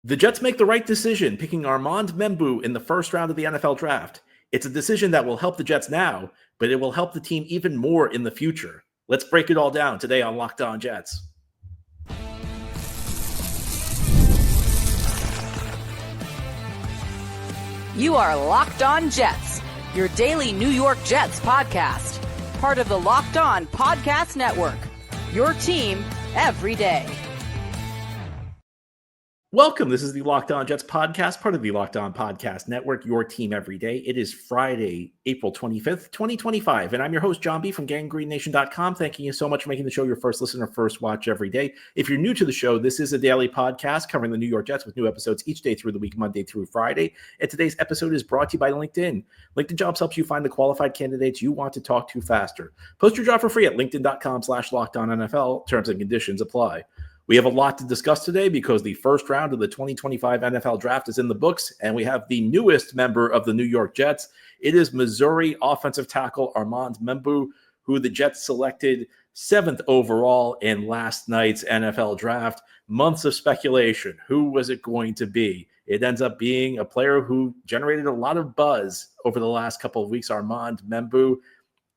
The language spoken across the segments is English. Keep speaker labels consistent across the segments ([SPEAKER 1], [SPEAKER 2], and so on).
[SPEAKER 1] The Jets make the right decision picking Armand Membou in the first round of the NFL draft. It's a decision that will help the Jets now, but it will help the team even more in the future. Let's break it all down today on Locked On Jets.
[SPEAKER 2] You are Locked On Jets, your daily New York Jets podcast. Part of the Locked On Podcast Network, your team every day.
[SPEAKER 1] Welcome. This is the Locked On Jets podcast, part of the Locked On Podcast Network, your team every day. It is Friday, April 25th, 2025, and I'm your host, John B. from GangGreenNation.com. Thanking you so much for making the show your first listen or first watch every day. If you're new to the show, this is a daily podcast covering the New York Jets with new episodes each day through the week, Monday through Friday. And today's episode is brought to you by LinkedIn. LinkedIn Jobs helps you find the qualified candidates you want to talk to faster. Post your job for free at linkedin.com/LockedOnNFL. Terms and conditions apply. We have a lot to discuss today because the first round of the 2025 NFL draft is in the books, and we have the newest member of the New York Jets. It is Missouri offensive tackle Armand Membou, who the Jets selected 7th overall in last night's NFL draft. Months of speculation. Who was it going to be? It ends up being a player who generated a lot of buzz over the last couple of weeks, Armand Membou.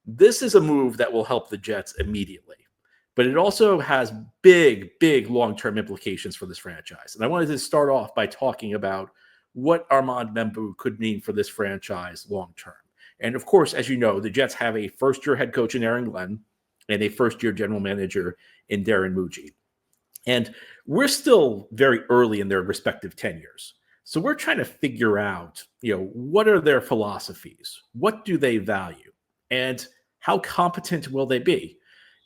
[SPEAKER 1] This is a move that will help the Jets immediately. But it also has big long-term implications for this franchise. And I wanted to start off by talking about what Armand Membou could mean for this franchise long-term. And of course, as you know, the Jets have a first-year head coach in Aaron Glenn and a first-year general manager in Darren Muji. And we're still very early in their respective tenures. So we're trying to figure out, what are their philosophies? What do they value? And how competent will they be?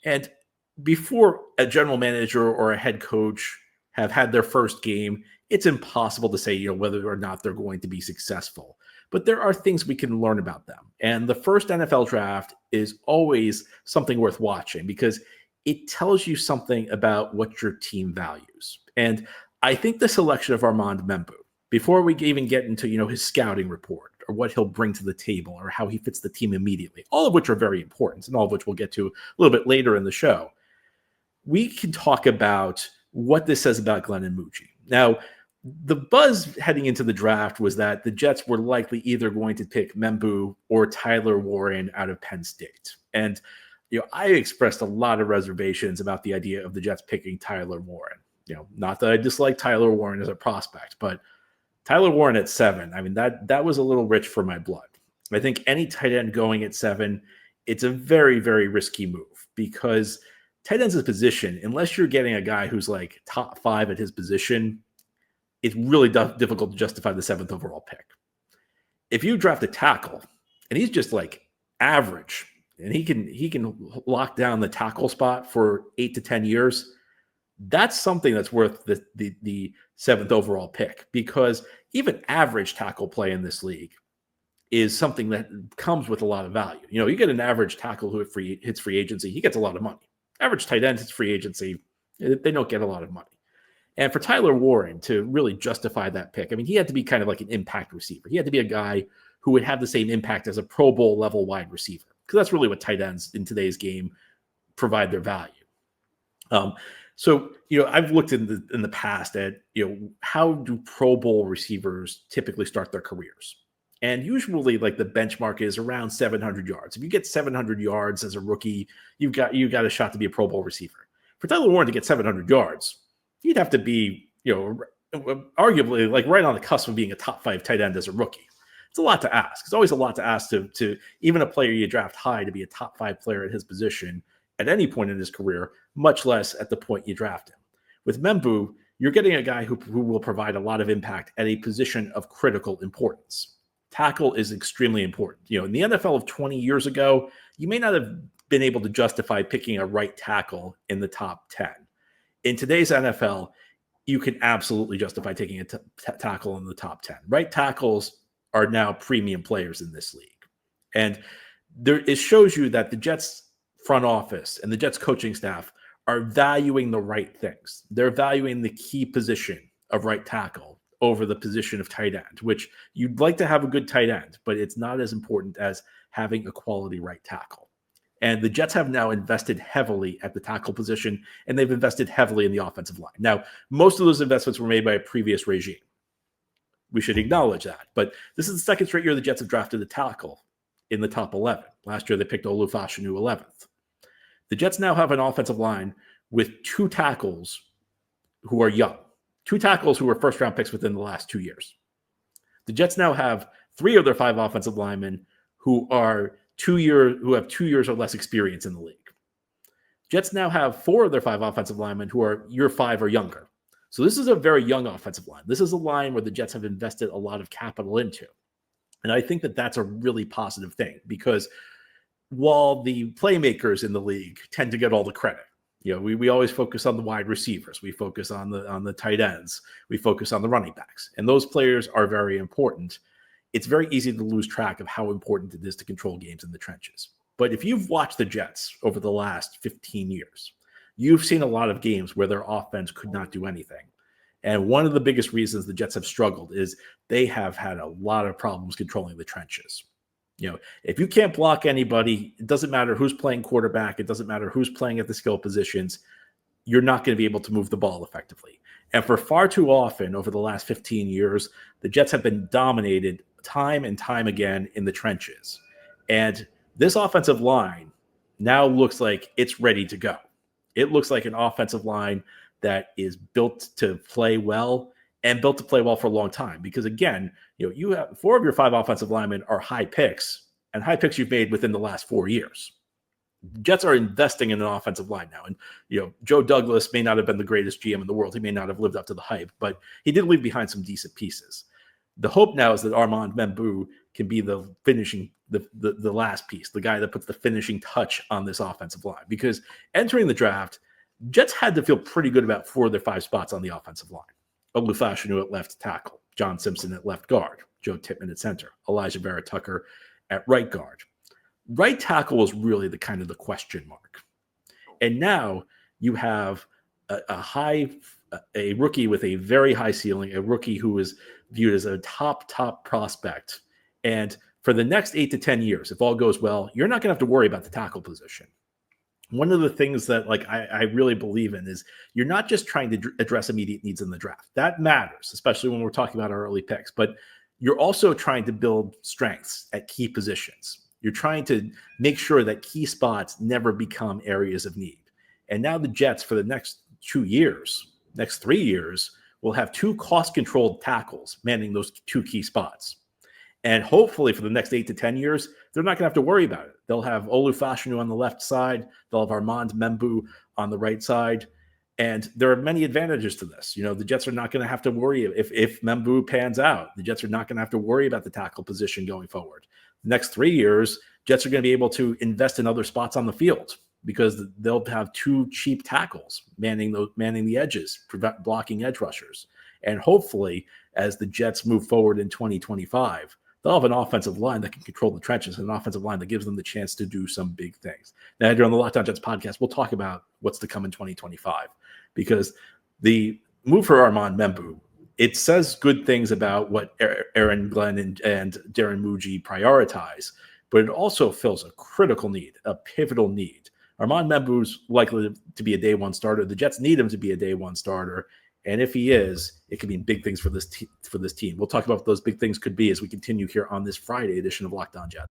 [SPEAKER 1] And before a general manager or a head coach have had their first game, it's impossible to say, whether or not they're going to be successful. But there are things we can learn about them. And the first NFL draft is always something worth watching because it tells you something about what your team values. And I think the selection of Armand Membou, before we even get into, his scouting report or what he'll bring to the table or how he fits the team immediately, all of which are very important and all of which we'll get to a little bit later in the show, we can talk about what this says about Glenn and Muji. Now, the buzz heading into the draft was that the Jets were likely either going to pick Membou or Tyler Warren out of Penn State. And, I expressed a lot of reservations about the idea of the Jets picking Tyler Warren. Not that I dislike Tyler Warren as a prospect, but Tyler Warren at 7, that was a little rich for my blood. I think any tight end going at 7, it's a very, very risky move because tight end's a position, unless you're getting a guy who's like top 5 at his position, it's really difficult to justify the 7th overall pick. If you draft a tackle and he's just like average and he can lock down the tackle spot for 8 to 10 years, that's something that's worth the 7th overall pick, because even average tackle play in this league is something that comes with a lot of value. You get an average tackle who hits free agency, he gets a lot of money. Average tight end hits free agency, they don't get a lot of money. And for Tyler Warren to really justify that pick, he had to be kind of like an impact receiver. He had to be a guy who would have the same impact as a Pro Bowl level wide receiver, because that's really what tight ends in today's game provide their value. So I've looked in the past at, how do Pro Bowl receivers typically start their careers? And usually, like, the benchmark is around 700 yards. If you get 700 yards as a rookie, you've got a shot to be a Pro Bowl receiver. For Tyler Warren to get 700 yards, he'd have to be, arguably like right on the cusp of being a top 5 tight end as a rookie. It's a lot to ask. It's always a lot to ask to even a player you draft high to be a top 5 player at his position at any point in his career, much less at the point you draft him. With Membou, you're getting a guy who will provide a lot of impact at a position of critical importance. Tackle is extremely important. In the NFL of 20 years ago, you may not have been able to justify picking a right tackle in the top 10. In today's NFL, you can absolutely justify taking a tackle in the top 10. Right tackles are now premium players in this league. And it shows you that the Jets front office and the Jets coaching staff are valuing the right things. They're valuing the key position of right tackle over the position of tight end, which you'd like to have a good tight end, but it's not as important as having a quality right tackle. And the Jets have now invested heavily at the tackle position, and they've invested heavily in the offensive line. Now, most of those investments were made by a previous regime. We should acknowledge that. But this is the second straight year the Jets have drafted a tackle in the top 11. Last year, they picked Olufashinu 11th. The Jets now have an offensive line with two tackles who are young, two tackles who were first-round picks within the last 2 years. The Jets now have 3 of their 5 offensive linemen who have 2 years or less experience in the league. Jets now have 4 of their 5 offensive linemen who are year 5 or younger. So this is a very young offensive line. This is a line where the Jets have invested a lot of capital into. And I think that that's a really positive thing, because while the playmakers in the league tend to get all the credit, we always focus on the wide receivers, we focus on the tight ends, we focus on the running backs, and those players are very important. It's very easy to lose track of how important it is to control games in the trenches. But if you've watched the Jets over the last 15 years, you've seen a lot of games where their offense could not do anything. And one of the biggest reasons the Jets have struggled is they have had a lot of problems controlling the trenches. If you can't block anybody, it doesn't matter who's playing quarterback, it doesn't matter who's playing at the skill positions, you're not going to be able to move the ball effectively. And for far too often over the last 15 years, the Jets have been dominated time and time again in the trenches. And this offensive line now looks like it's ready to go. It looks like an offensive line that is built to play well and built to play well for a long time. Because again, you have 4 of your 5 offensive linemen are high picks, and high picks you've made within the last 4 years. Jets are investing in an offensive line now. And, Joe Douglas may not have been the greatest GM in the world. He may not have lived up to the hype, but he did leave behind some decent pieces. The hope now is that Armand Membou can be the finishing, the last piece, the guy that puts the finishing touch on this offensive line. Because entering the draft, Jets had to feel pretty good about 4 of their 5 spots on the offensive line. Olufashinu at left tackle, John Simpson at left guard, Joe Tippmann at center, Elijah Vera Tucker at right guard. Right tackle was really the question mark. And now you have a rookie with a very high ceiling, a rookie who is viewed as a top prospect. And for the next 8 to 10 years, if all goes well, you're not going to have to worry about the tackle position. One of the things that I really believe in is you're not just trying to address immediate needs in the draft. That matters, especially when we're talking about our early picks. But you're also trying to build strengths at key positions. You're trying to make sure that key spots never become areas of need. And now the Jets, for the next 2 years, next 3 years, will have 2 cost-controlled tackles manning those 2 key spots. And hopefully for the next 8 to 10 years, they're not going to have to worry about it. They'll have Olufashinu on the left side. They'll have Armand Membou on the right side. And there are many advantages to this. The Jets are not going to have to worry if Membou pans out. The Jets are not going to have to worry about the tackle position going forward. The next 3 years, Jets are going to be able to invest in other spots on the field because they'll have 2 cheap tackles manning the edges, blocking edge rushers. And hopefully, as the Jets move forward in 2025, they'll have an offensive line that can control the trenches and an offensive line that gives them the chance to do some big things. Now, during the Locked On Jets podcast, we'll talk about what's to come in 2025 because the move for Armand Membou, it says good things about what Aaron Glenn and Darren Muji prioritize, but it also fills a critical need, a pivotal need. Armand Membou's likely to be a day 1 starter. The Jets need him to be a day 1 starter. And if he is, it could mean big things for this team. We'll talk about what those big things could be as we continue here on this Friday edition of Locked On Jets.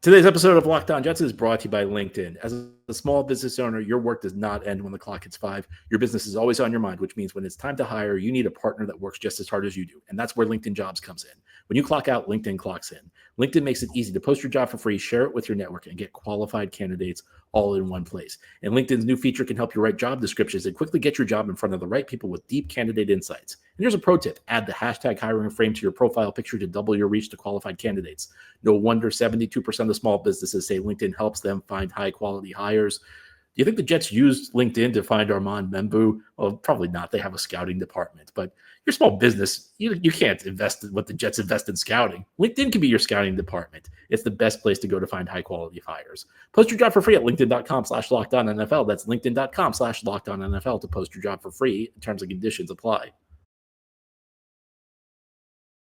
[SPEAKER 1] Today's episode of Locked On Jets is brought to you by LinkedIn. As a small business owner, your work does not end when the clock hits 5. Your business is always on your mind, which means when it's time to hire, you need a partner that works just as hard as you do. And that's where LinkedIn Jobs comes in. When you clock out, LinkedIn clocks in. LinkedIn makes it easy to post your job for free, share it with your network, and get qualified candidates all in one place. And LinkedIn's new feature can help you write job descriptions and quickly get your job in front of the right people with deep candidate insights. And here's a pro tip. Add the hashtag hiring frame to your profile picture to double your reach to qualified candidates. No wonder 72% of small businesses say LinkedIn helps them find high-quality hires. Do you think the Jets used LinkedIn to find Armand Membou? Well, probably not. They have a scouting department. But your small business, you can't invest in what the Jets invest in scouting. LinkedIn can be your scouting department. It's the best place to go to find high-quality hires. Post your job for free at linkedin.com/LockedOnNFL. That's linkedin.com/LockedOnNFL to post your job for free. Terms and conditions apply.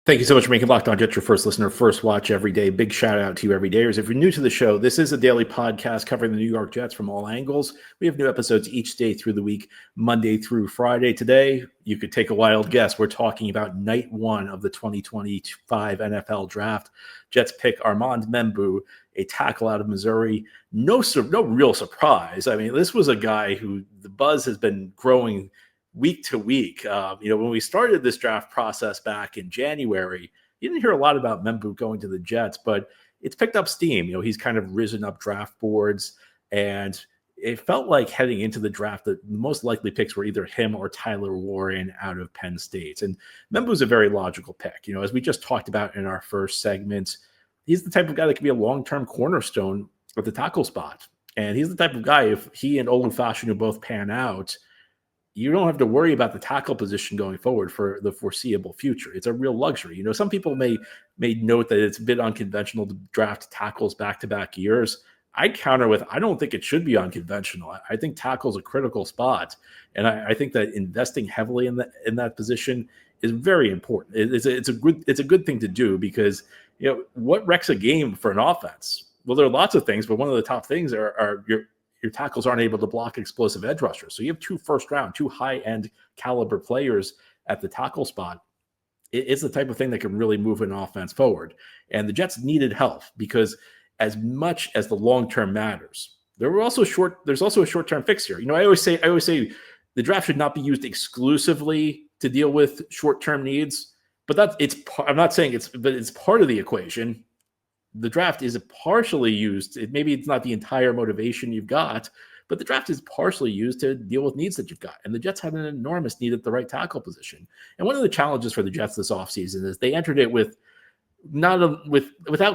[SPEAKER 1] Thank you so much for making Locked On Jets your first listener, first watch every day. Big shout out to you everydayers. If you're new to the show, this is a daily podcast covering the New York Jets from all angles. We have new episodes each day through the week, Monday through Friday. Today, you could take a wild guess. We're talking about night one of the 2025 NFL draft. Jets pick Armand Membou, a tackle out of Missouri. No real surprise. I mean, this was a guy who the buzz has been growing week to week. When we started this draft process back in January, you didn't hear a lot about Membou going to the Jets, but it's picked up steam. He's kind of risen up draft boards, and it felt like heading into the draft, the most likely picks were either him or Tyler Warren out of Penn State. And Membou's a very logical pick. As we just talked about in our first segment, he's the type of guy that can be a long-term cornerstone at the tackle spot. And he's the type of guy, if he and Olu both pan out, you don't have to worry about the tackle position going forward for the foreseeable future. It's a real luxury. Some people may note that it's a bit unconventional to draft tackles back-to-back years. I counter with, I don't think it should be unconventional. I think tackle's a critical spot. And I think that investing heavily in that position is very important. It's a good thing to do because, what wrecks a game for an offense? Well, there are lots of things, but one of the top things are your tackles aren't able to block explosive edge rushers. So you have two high-end caliber players at the tackle spot. It's the type of thing that can really move an offense forward. And the Jets needed help because as much as the long-term matters, there's also a short-term fix here. I always say the draft should not be used exclusively to deal with short-term needs, but I'm not saying it's part of the equation. The draft is partially used. Maybe it's not the entire motivation you've got, but the draft is partially used to deal with needs that you've got. And the Jets had an enormous need at the right tackle position. And one of the challenges for the Jets this offseason is they entered it without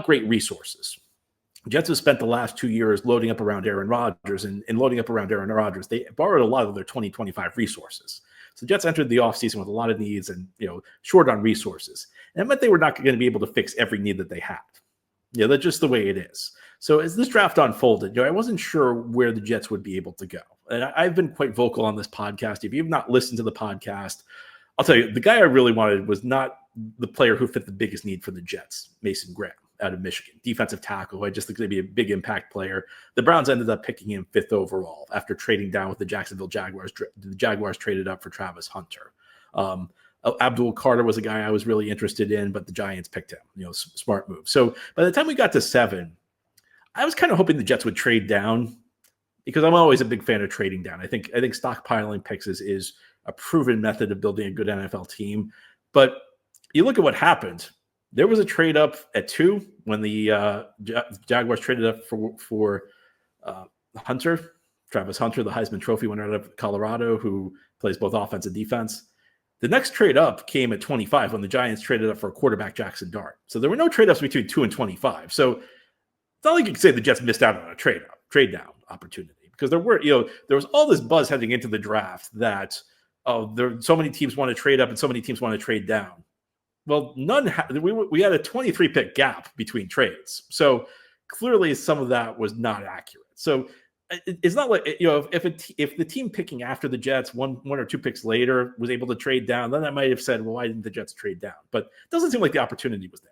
[SPEAKER 1] great resources. Jets have spent the last 2 years loading up around Aaron Rodgers, and loading up around Aaron Rodgers, they borrowed a lot of their 2025 resources. So the Jets entered the offseason with a lot of needs and short on resources. And it meant they were not going to be able to fix every need that they had. That's just the way it is. So as this draft unfolded, I wasn't sure where the Jets would be able to go. And I've been quite vocal on this podcast. If you've not listened to the podcast, I'll tell you, the guy I really wanted was not the player who fit the biggest need for the Jets, Mason Graham out of Michigan, defensive tackle. I just think he'd be a big impact player. The Browns ended up picking him 5th overall after trading down with the Jacksonville Jaguars. The Jaguars traded up for Travis Hunter. Abdul Carter was a guy I was really interested in, but the Giants picked him. Smart move. So by the time we got to 7, I was kind of hoping the Jets would trade down because I'm always a big fan of trading down. I think stockpiling picks is a proven method of building a good NFL team. But you look at what happened. There was a trade up at 2 when the Jaguars traded up for Hunter, Travis Hunter, the Heisman Trophy winner out of Colorado, who plays both offense and defense. The next trade up came at 25 when the Giants traded up for quarterback Jackson Dart. So there were no trade ups between 2 and 25. So it's not like you could say the Jets missed out on a trade down opportunity because there was all this buzz heading into the draft that so many teams want to trade up and so many teams want to trade down. Well, we had a 23 pick gap between trades. So clearly some of that was not accurate. So it's not like, if the team picking after the Jets one or 2 picks later was able to trade down, then I might have said, well, why didn't the Jets trade down? But it doesn't seem like the opportunity was there.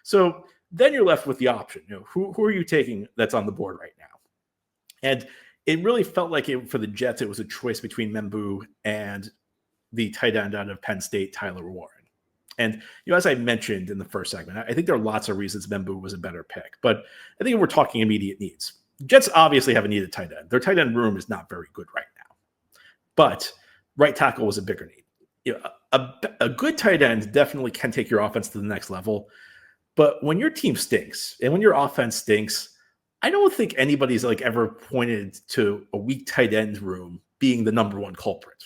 [SPEAKER 1] So then you're left with the option. Who are you taking that's on the board right now? And it really felt like for the Jets, it was a choice between Membou and the tight end out of Penn State, Tyler Warren. And as I mentioned in the first segment, I think there are lots of reasons Membou was a better pick. But I think if we're talking immediate needs, Jets obviously have a need at tight end. Their tight end room is not very good right now. But right tackle was a bigger need. A good tight end definitely can take your offense to the next level. But when your team stinks and when your offense stinks, I don't think anybody's ever pointed to a weak tight end room being the number one culprit.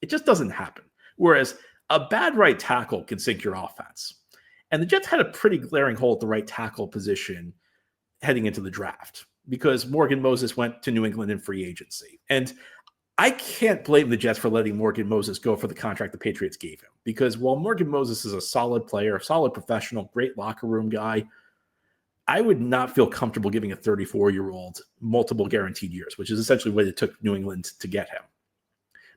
[SPEAKER 1] It just doesn't happen. Whereas a bad right tackle can sink your offense. And the Jets had a pretty glaring hole at the right tackle position heading into the draft because Morgan Moses went to New England in free agency. And I can't blame the Jets for letting Morgan Moses go for the contract the Patriots gave him, because while Morgan Moses is a solid player, a solid professional, great locker room guy, I would not feel comfortable giving a 34-year-old multiple guaranteed years, which is essentially what it took New England to get him.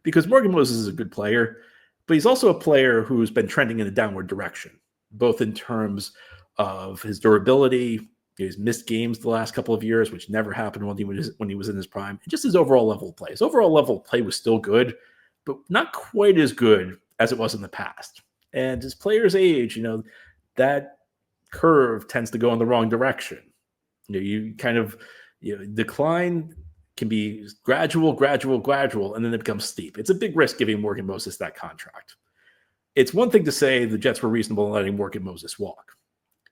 [SPEAKER 1] Because Morgan Moses is a good player, but he's also a player who's been trending in a downward direction. both in terms of his durability. He's missed games the last couple of years, which never happened when he was in his prime. And just his overall level of play. His overall level of play was still good, but not quite as good as it was in the past. And as players age, that curve tends to go in the wrong direction. You kind of decline can be gradual, and then it becomes steep. It's a big risk giving Morgan Moses that contract. It's one thing to say the Jets were reasonable in letting Morgan Moses walk.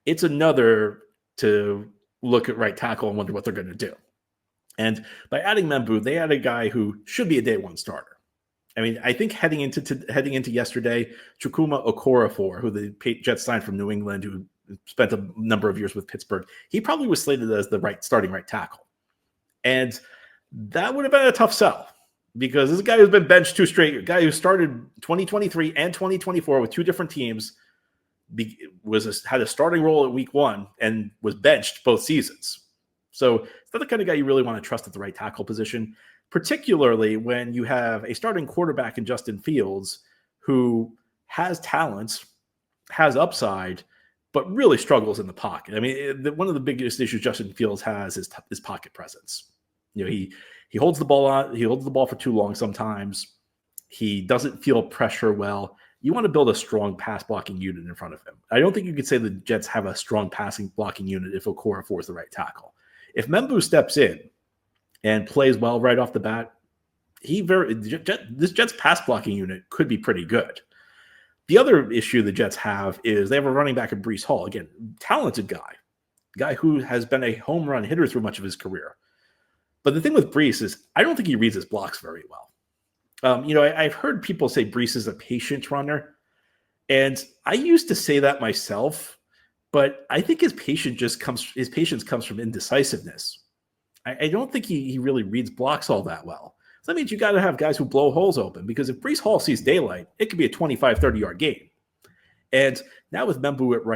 [SPEAKER 1] It's another to look at right tackle and wonder what they're going to do. And by adding Membou, they had a guy who should be a day one starter. I mean, I think heading into yesterday, Chukwuma Okorafor, who the Jets signed from New England, who spent a number of years with Pittsburgh, he probably was slated as the starting right tackle. And that would have been a tough sell because this is a guy who's been benched two straight, a guy who started 2023 and 2024 with two different teams, had a starting role at week one and was benched both seasons. So it's not the kind of guy you really want to trust at the right tackle position, particularly when you have a starting quarterback in Justin Fields who has talents, has upside, but really struggles in the pocket. I mean, one of the biggest issues Justin Fields has is his pocket presence. He holds the ball on. He holds the ball for too long sometimes. He doesn't feel pressure well. You want to build a strong pass blocking unit in front of him. I don't think you could say the Jets have a strong passing blocking unit if Okorafor is the right tackle. If Membou steps in and plays well right off the bat, this Jets pass blocking unit could be pretty good. The other issue the Jets have is they have a running back in Breece Hall. Again, talented guy who has been a home run hitter through much of his career. But the thing with Breece is I don't think he reads his blocks very well. I've heard people say Breece is a patient runner, and I used to say that myself, but I think his patience comes from indecisiveness. I don't think he really reads blocks all that well. So that means you got to have guys who blow holes open, because if Breece Hall sees daylight, it could be a 25, 30-yard game. And now with Membou at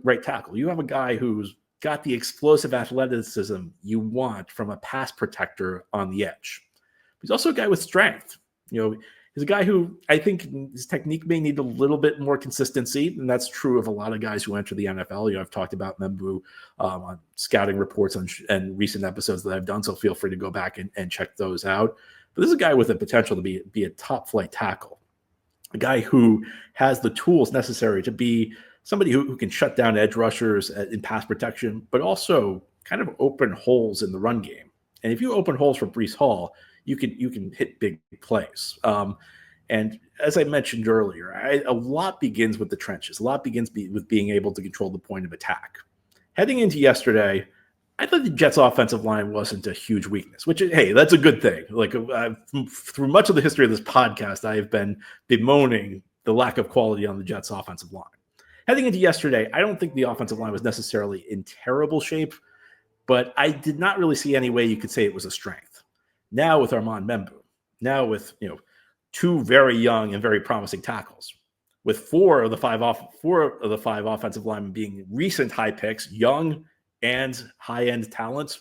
[SPEAKER 1] right tackle, you have a guy who's got the explosive athleticism you want from a pass protector on the edge. He's also a guy with strength. He's a guy who I think his technique may need a little bit more consistency, and that's true of a lot of guys who enter the NFL. I've talked about Membou on scouting reports and recent episodes that I've done, so feel free to go back and check those out. But this is a guy with the potential to be a top-flight tackle, a guy who has the tools necessary to be somebody who can shut down edge rushers in pass protection, but also kind of open holes in the run game. And if you open holes for Breece Hall, you can hit big plays. And as I mentioned earlier, a lot begins with the trenches. A lot begins with being able to control the point of attack. Heading into yesterday, I thought the Jets' offensive line wasn't a huge weakness, which, hey, that's a good thing. Like through much of the history of this podcast, I have been bemoaning the lack of quality on the Jets' offensive line. Heading into yesterday, I don't think the offensive line was necessarily in terrible shape, but I did not really see any way you could say it was a strength. Now with Armand Membou, now with two very young and very promising tackles, with four of the five offensive linemen being recent high picks, young and high-end talents,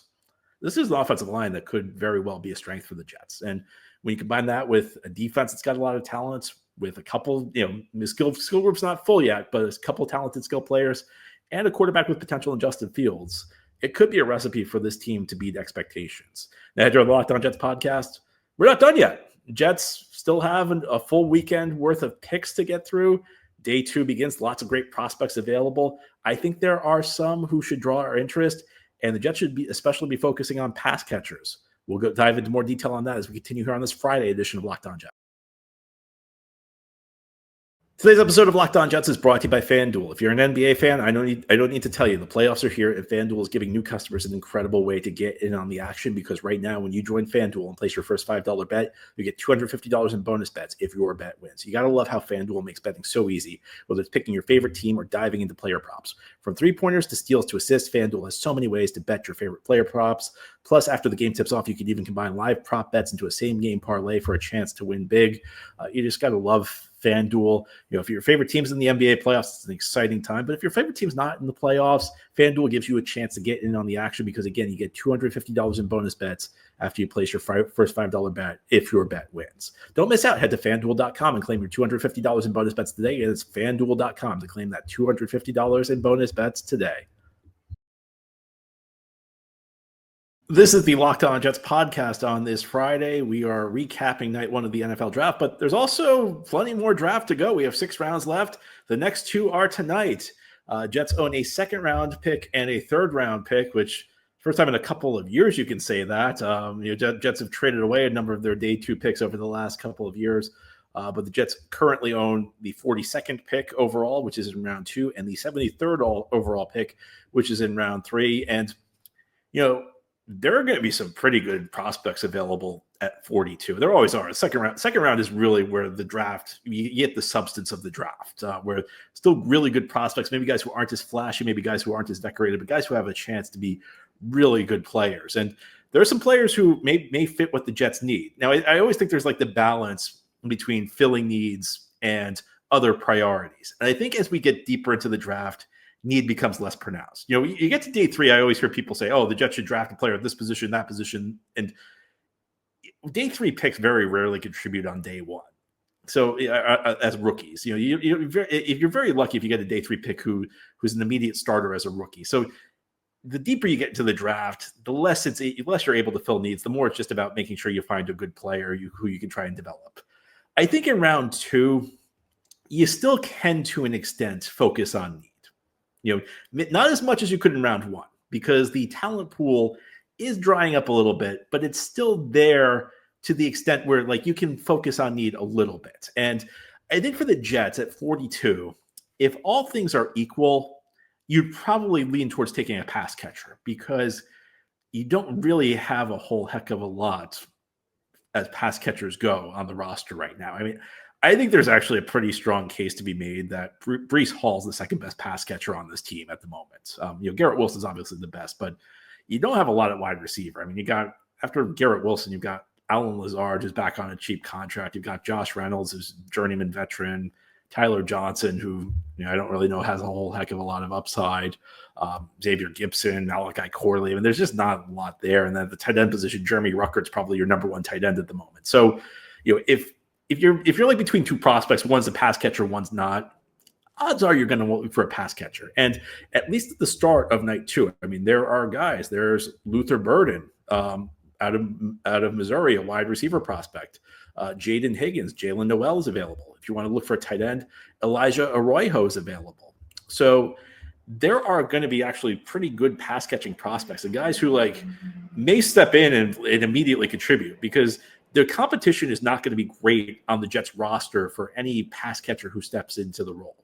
[SPEAKER 1] this is an offensive line that could very well be a strength for the Jets. And when you combine that with a defense that's got a lot of talents, with a couple, the skill group's not full yet, but a couple of talented skill players and a quarterback with potential in Justin Fields, it could be a recipe for this team to beat expectations. Now, during the Locked On Jets podcast, we're not done yet. Jets still have a full weekend worth of picks to get through. Day 2 begins. Lots of great prospects available. I think there are some who should draw our interest, and the Jets should especially be focusing on pass catchers. We'll dive into more detail on that as we continue here on this Friday edition of Locked On Jets. Today's episode of Locked On Jets is brought to you by FanDuel. If you're an NBA fan, I don't need to tell you, the playoffs are here, and FanDuel is giving new customers an incredible way to get in on the action, because right now, when you join FanDuel and place your first $5 bet, you get $250 in bonus bets if your bet wins. You got to love how FanDuel makes betting so easy, whether it's picking your favorite team or diving into player props. From three-pointers to steals to assists, FanDuel has so many ways to bet your favorite player props. Plus, after the game tips off, you can even combine live prop bets into a same-game parlay for a chance to win big. You just got to love FanDuel. If your favorite team's in the NBA playoffs, it's an exciting time. But if your favorite team's not in the playoffs, FanDuel gives you a chance to get in on the action, because, again, you get $250 in bonus bets after you place your first $5 bet if your bet wins. Don't miss out. Head to FanDuel.com and claim your $250 in bonus bets today. It's FanDuel.com to claim that $250 in bonus bets today. This is the Locked On Jets podcast. On this Friday, we are recapping night one of the NFL draft, but there's also plenty more draft to go. We have 6 rounds left. The next 2 are tonight. Jets own a second-round pick and a third-round pick, which first time in a couple of years you can say that. Jets have traded away a number of their day 2 picks over the last couple of years, but the Jets currently own the 42nd pick overall, which is in round 2, and the 73rd overall pick, which is in round 3. And, there are going to be some pretty good prospects available at 42. There always are. Second round is really where the draft, you get the substance of the draft, where still really good prospects, maybe guys who aren't as flashy, maybe guys who aren't as decorated, but guys who have a chance to be really good players. And there are some players who may fit what the Jets need. Now, I always think there's like the balance between filling needs and other priorities. And I think as we get deeper into the draft, need becomes less pronounced. You get to day 3, I always hear people say, oh, the Jets should draft a player at this position, that position. And day 3 picks very rarely contribute on day 1. So as rookies, if you're very lucky if you get a day 3 pick who's an immediate starter as a rookie. So the deeper you get into the draft, the less you're able to fill needs, the more it's just about making sure you find a good player who you can try and develop. I think in round 2, you still can to an extent focus on need. Not as much as you could in round 1, because the talent pool is drying up a little bit, but it's still there to the extent where you can focus on need a little bit. And I think for the Jets at 42, if all things are equal, you'd probably lean towards taking a pass catcher, because you don't really have a whole heck of a lot as pass catchers go on the roster right now. I think there's actually a pretty strong case to be made that Breece Hall's the second best pass catcher on this team at the moment. Garrett Wilson's obviously the best, but you don't have a lot at wide receiver. You got, after Garrett Wilson, you've got Allen Lazard, who's back on a cheap contract. You've got Josh Reynolds, who's a journeyman veteran. Tyler Johnson, who I don't really know has a whole heck of a lot of upside. Xavier Gibson, Malachi Corley. There's just not a lot there. And then the tight end position, Jeremy Ruckert's probably your number 1 tight end at the moment. So, if you're like between 2 prospects, one's a pass catcher, one's not, odds are you're going to look for a pass catcher. And at least at the start of night 2, there are guys. There's Luther Burden out of Missouri, a wide receiver prospect. Jaden Higgins, Jalen Noel is available. If you want to look for a tight end, Elijah Arroyo is available. So there are going to be actually pretty good pass catching prospects, and guys who may step in and immediately contribute, because the competition is not going to be great on the Jets roster for any pass catcher who steps into the role.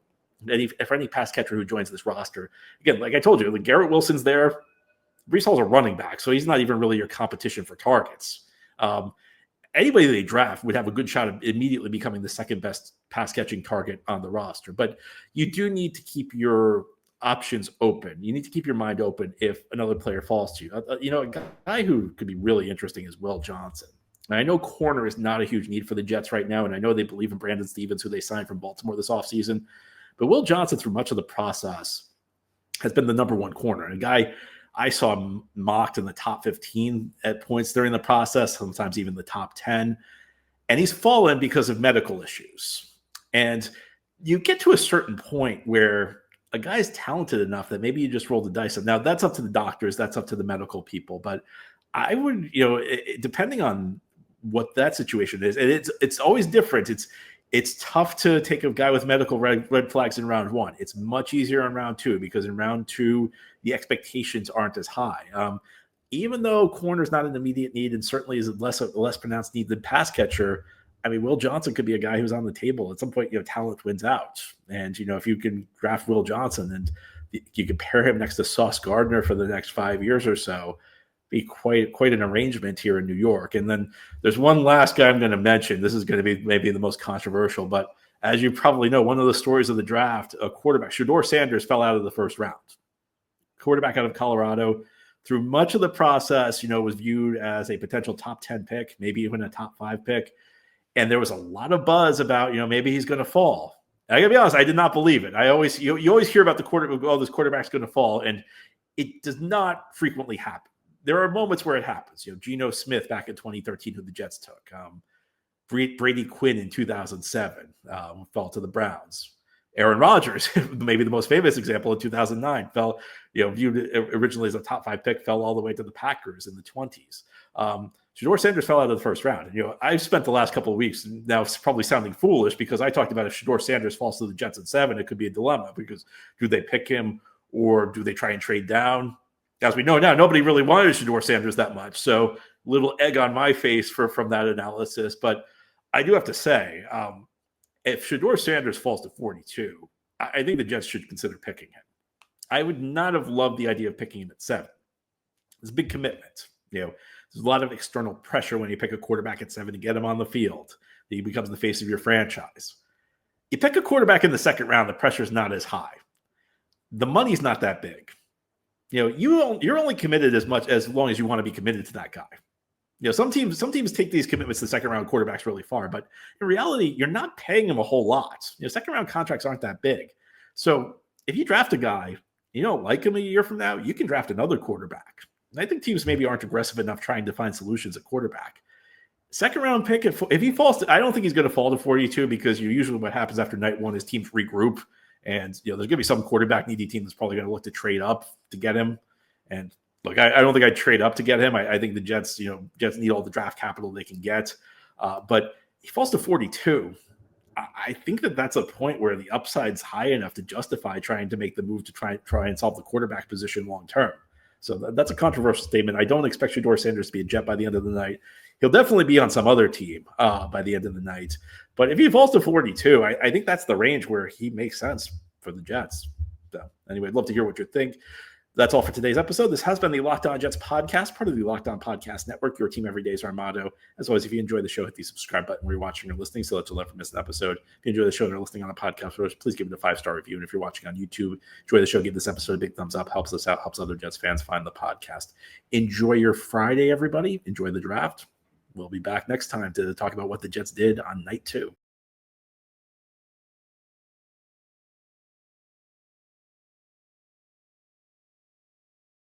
[SPEAKER 1] For any pass catcher who joins this roster, again, like I told you, Garrett Wilson's there. Breece Hall's a running back, so he's not even really your competition for targets. Anybody they draft would have a good shot of immediately becoming the second best pass catching target on the roster. But you do need to keep your options open. You need to keep your mind open if another player falls to you. A guy who could be really interesting is Will Johnson. And I know corner is not a huge need for the Jets right now, and I know they believe in Brandon Stevens, who they signed from Baltimore this offseason. But Will Johnson, through much of the process, has been the number 1 corner. And a guy I saw mocked in the top 15 at points during the process, sometimes even the top 10. And he's fallen because of medical issues. And you get to a certain point where a guy's talented enough that maybe you just roll the dice. Now, that's up to the doctors. That's up to the medical people. But I would, depending on what that situation is, and it's always different. It's tough to take a guy with medical red flags in round 1. It's much easier in round 2, because in round 2 the expectations aren't as high. Even though corner is not an immediate need and certainly is a less pronounced need than pass catcher, Will Johnson could be a guy who's on the table at some point. Talent wins out, and if you can draft Will Johnson and you can pair him next to Sauce Gardner for the next 5 years or so, be quite an arrangement here in New York. And then there's one last guy I'm going to mention. This is going to be maybe the most controversial, but as you probably know, one of the stories of the draft, a quarterback, Shedeur Sanders, fell out of the first round. Quarterback out of Colorado, through much of the process, was viewed as a potential top 10 pick, maybe even a top 5 pick. And there was a lot of buzz about, maybe he's going to fall. And I got to be honest, I did not believe it. You always hear about the quarterback, this quarterback's going to fall, and it does not frequently happen. there are moments where it happens. Geno Smith back in 2013, who the Jets took. Brady Quinn in 2007 fell to the Browns. Aaron Rodgers, maybe the most famous example, in 2009, fell, viewed originally as a top 5 pick, fell all the way to the Packers in the 20s. Shedeur Sanders fell out of the first round. And, I've spent the last couple of weeks, now it's probably sounding foolish because I talked about if Shedeur Sanders falls to the Jets at 7, it could be a dilemma because do they pick him or do they try and trade down? As we know now, nobody really wanted Shedeur Sanders that much. So little egg on my face from that analysis. But I do have to say, if Shedeur Sanders falls to 42, I think the Jets should consider picking him. I would not have loved the idea of picking him at 7. It's a big commitment. There's a lot of external pressure when you pick a quarterback at 7 to get him on the field. He becomes the face of your franchise. You pick a quarterback in the second round, the pressure's not as high. The money's not that big. You're only committed as long as you want to be committed to that guy. Some teams take these commitments to second round quarterbacks really far, but in reality, you're not paying them a whole lot. Second round contracts aren't that big. So if you draft a guy, you don't like him a year from now, you can draft another quarterback. And I think teams maybe aren't aggressive enough trying to find solutions at quarterback. Second round pick, if he falls I don't think he's going to fall to 42 because usually what happens after night 1 is teams regroup. And, there's going to be some quarterback needy team that's probably going to look to trade up to get him. And look, I don't think I'd trade up to get him. I think the Jets, Jets need all the draft capital they can get. But he falls to 42. I think that's a point where the upside's high enough to justify trying to make the move to try and solve the quarterback position long term. So that's a controversial statement. I don't expect Shedeur Sanders to be a Jet by the end of the night. He'll definitely be on some other team by the end of the night. But if he falls to 42, I think that's the range where he makes sense for the Jets. So anyway, I'd love to hear what you think. That's all for today's episode. This has been the Locked On Jets podcast, part of the Locked On Podcast Network. Your team every day is our motto. As always, if you enjoy the show, hit the subscribe button where you're watching or listening so that you'll never miss an episode. If you enjoy the show and are listening on a podcast, please give it a 5-star review. And if you're watching on YouTube, enjoy the show, give this episode a big thumbs up. Helps us out, helps other Jets fans find the podcast. Enjoy your Friday, everybody. Enjoy the draft. We'll be back next time to talk about what the Jets did on night 2.